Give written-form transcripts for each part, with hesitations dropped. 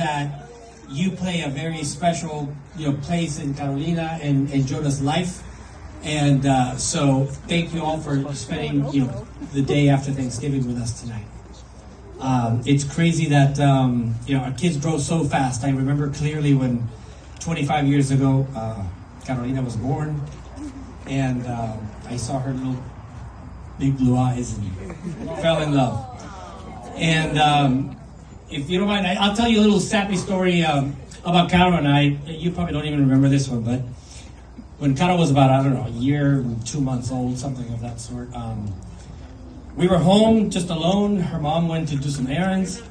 that you play a very special, place in Carolina and Jonah's life. And so thank you all for spending, the day after Thanksgiving with us tonight. It's crazy that, our kids grow so fast. I remember clearly when 25 years ago, Carolina was born, and I saw her little big blue eyes and fell in love. And if you don't mind, I'll tell you a little sappy story about Carol and I. You probably don't even remember this one, but when Carol was about, a year and 2 months old, something of that sort, we were home just alone. Her mom went to do some errands,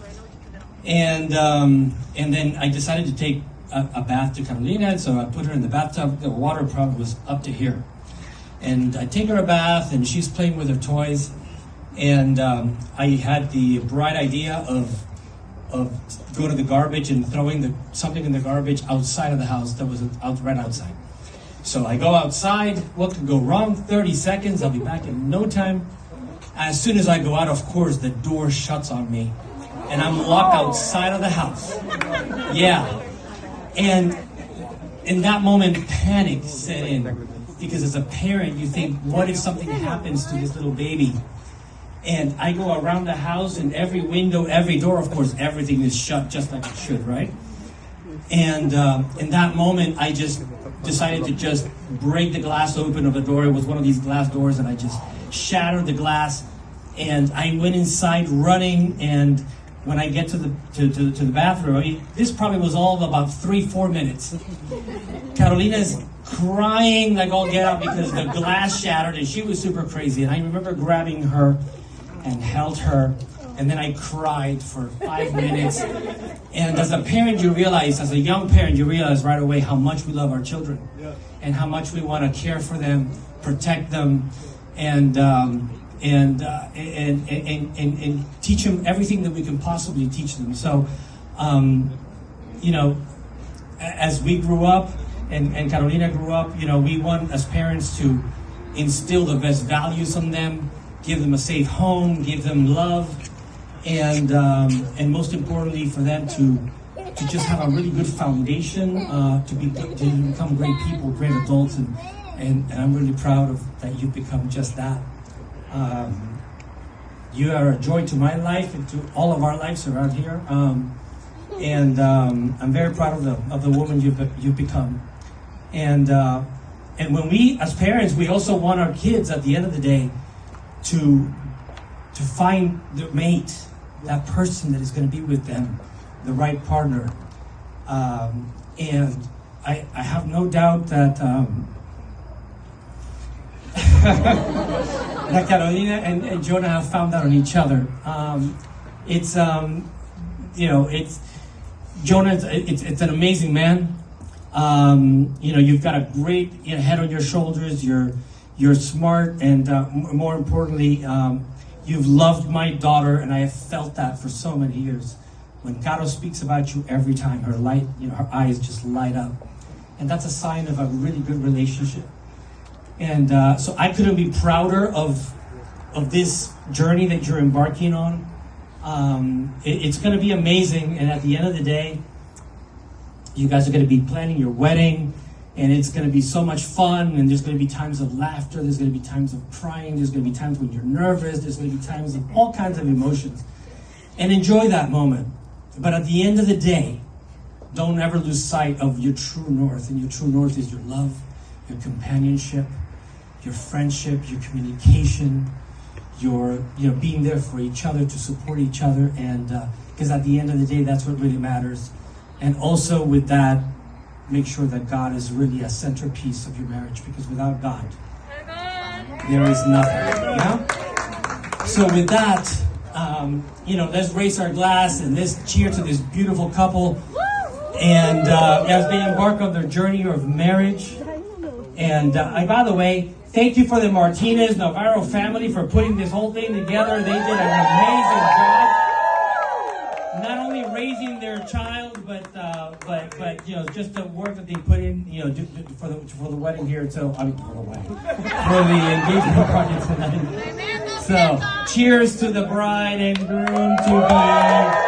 and then I decided to take a bath to Carolina, so I put her in the bathtub. The water probably was up to here. And I take her a bath, and she's playing with her toys, and I had the bright idea of going to the garbage and throwing something in the garbage outside of the house that was right outside. So I go outside. What could go wrong? 30 seconds. I'll be back in no time. As soon as I go out, of course, the door shuts on me, and I'm locked outside of the house. Yeah. And in that moment, panic set in, because as a parent, you think, what if something happens to this little baby? And I go around the house, and every window, every door, of course, everything is shut just like it should, right? And in that moment, I just decided to just break the glass open of the door. It was one of these glass doors, and I just shattered the glass. And I went inside running, and when I get to the bathroom, this probably was all of about 3-4 minutes. Carolina's crying like all get out because the glass shattered, and she was super crazy. And I remember grabbing her and held her, and then I cried for 5 minutes. And as a parent, you realize, as a young parent, you realize right away how much we love our children, and how much we want to care for them, protect them, and teach them everything that we can possibly teach them. So, as we grew up, and Carolina grew up, we want as parents to instill the best values on them, give them a safe home, give them love, and most importantly for them to just have a really good foundation to become great people, great adults, and I'm really proud of that you've become just that. You are a joy to my life and to all of our lives around here, and I'm very proud of the woman you've become. And when we, as parents, we also want our kids at the end of the day to find the mate, that person that is going to be with them, the right partner. And I have no doubt that that Carolina and Jonah have found that on each other. It's Jonah. It's an amazing man. You've got a great head on your shoulders. You're smart, and more importantly, you've loved my daughter, and I have felt that for so many years. When Caro speaks about you every time, her eyes just light up, and that's a sign of a really good relationship. And so I couldn't be prouder of this journey that you're embarking on. It's going to be amazing, and at the end of the day, you guys are going to be planning your wedding, and it's going to be so much fun, and there's going to be times of laughter, there's going to be times of crying, there's going to be times when you're nervous, there's going to be times of all kinds of emotions. And enjoy that moment. But at the end of the day, don't ever lose sight of your true north, and your true north is your love, your companionship, your friendship, your communication, your being there for each other, to support each other, and because at the end of the day, that's what really matters. And also with that, make sure that God is really a centerpiece of your marriage, because without God, there is nothing. So with that, let's raise our glass and let's cheer to this beautiful couple. And as they embark on their journey of marriage. And by the way, thank you for the Martinez Navarro family for putting this whole thing together. They did an amazing job. Not only raising their child, but just the work that they put in, for the wedding here. So for the engagement project tonight. So cheers to the bride and groom to be.